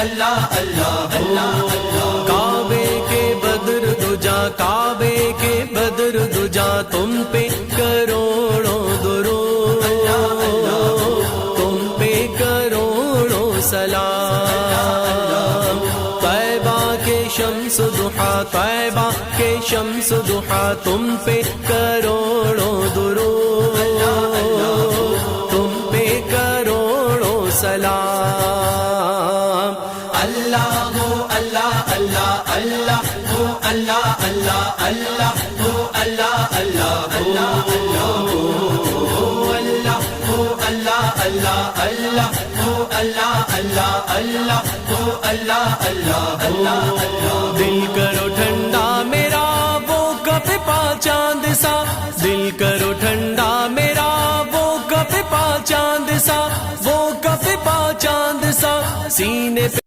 اللہ اللہ اللہ، کعبے کے بدر دجا، کعبے کے بدر دجا، تم پہ کروڑوں درود، تم پہ کروڑوں سلام، طیبہ کے شمس ضحا، طیبہ کے شمس ضحا، تم پہ کروڑوں درود، تم پہ کروڑوں سلام، اللہ ہو اللہ اللہ اللہ ہو اللہ اللہ اللہ ہو اللہ اللہ اللہ ہو اللہ ہو اللہ اللہ اللہ ہو اللہ اللہ اللہ ہو اللہ اللہ اللہ اللہ، دل کرو ٹھنڈا میرا وہ کپا چاند سا، دل کرو ٹھنڈا میرا وہ کپا چاند سا، وہ کپا چاند سا، سینے پہ